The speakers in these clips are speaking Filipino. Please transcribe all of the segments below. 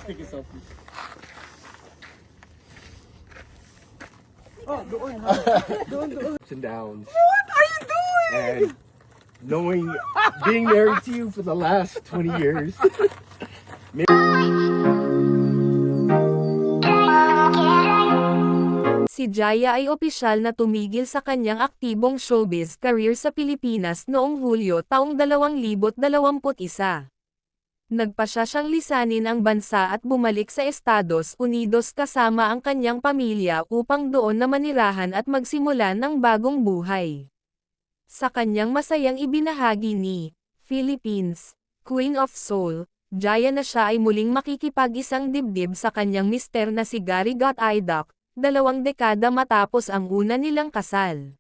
Take a selfie. Oh, doon. Doon. Ups and downs. What are you doing? And knowing, being married to you for the last 20 years. Si Jaya ay opisyal na tumigil sa kanyang aktibong showbiz career sa Pilipinas noong Hulyo taong 2021. Nagpasya siyang lisanin ang bansa at bumalik sa Estados Unidos kasama ang kanyang pamilya upang doon na manirahan at magsimulan ng bagong buhay. Sa kanyang masayang ibinahagi ni Philippines, Queen of Soul, Jaya na siya ay muling makikipag-isang dibdib sa kanyang mister na si Gary Gataidak, 2 dekada matapos ang una nilang kasal.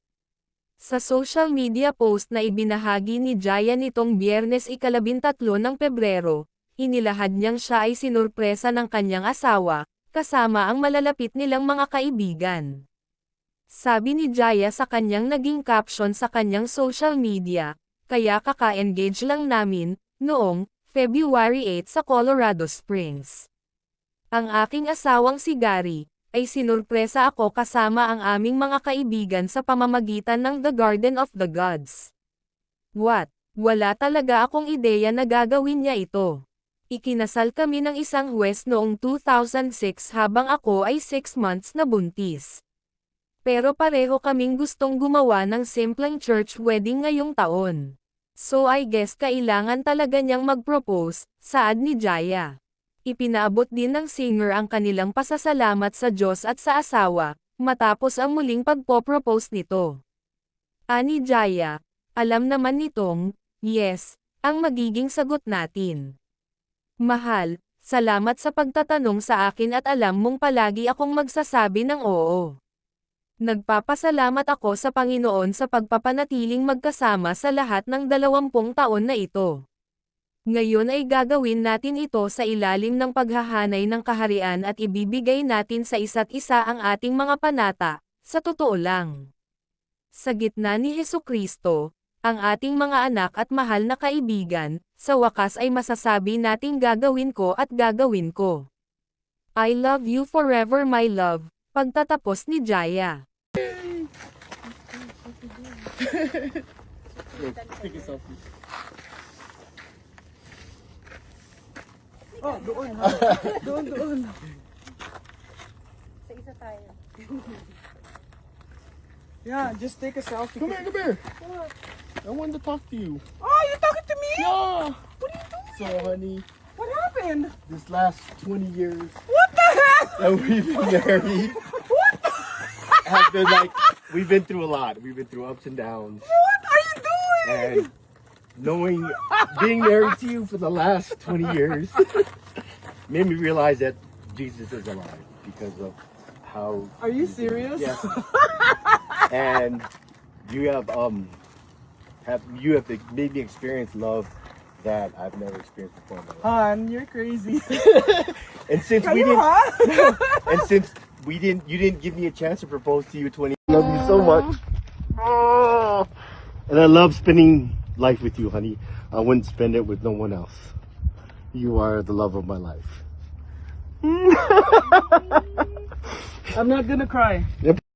Sa social media post na ibinahagi ni Jaya nitong Biyernes 13 ng Pebrero, inilahad niyang siya ay sinurpresa ng kanyang asawa, kasama ang malalapit nilang mga kaibigan. Sabi ni Jaya sa kanyang naging caption sa kanyang social media, "Kaya kaka-engage lang namin, noong February 8 sa Colorado Springs. Ang aking asawang si Gary, ay sinurpresa ako kasama ang aming mga kaibigan sa pamamagitan ng The Garden of the Gods. What? Wala talaga akong ideya na gagawin niya ito. Ikinasal kami ng isang Huwes noong 2006 habang ako ay 6 months na buntis. Pero pareho kaming gustong gumawa ng simpleng church wedding ngayong taon. So I guess kailangan talaga niyang mag-propose," saad ni Jaya. Ipinaabot din ng singer ang kanilang pasasalamat sa Diyos at sa asawa, matapos ang muling pagpo-propose nito. Ani Jaya, "Alam naman nitong, yes, ang magiging sagot natin. Mahal, salamat sa pagtatanong sa akin at alam mong palagi akong magsasabi ng oo. Nagpapasalamat ako sa Panginoon sa pagpapanatiling magkasama sa lahat ng 20 taon na ito. Ngayon ay gagawin natin ito sa ilalim ng paghahanay ng kaharian at ibibigay natin sa isa't isa ang ating mga panata, sa totoo lang. Sa gitna ni Hesukristo, ang ating mga anak at mahal na kaibigan, sa wakas ay masasabi nating gagawin ko at gagawin ko. I love you forever my love," pagtatapos ni Jaya. Take a selfie. Oh, doon. Doon. Sa isa tayo. Yeah, just take a selfie. Come here. I wanted to talk to you. Oh, you're talking to me? Yeah. What are you doing? So, honey, What happened? this last 20 years What the heck? that we've been married has been like, we've been through a lot. We've been through ups and downs. What are you doing? And knowing, being married to you for the last 20 years made me realize that Jesus is alive because of how. Are you serious? Yes. And you have made me experience love that I've never experienced before in my life. Han, you're crazy. And since we Kayo, didn't, ha? and since you didn't give me a chance to propose to you 20. I love you so much. Oh. And I love spending life with you, honey. I wouldn't spend it with no one else. You are the love of my life. I'm not gonna cry. Yep.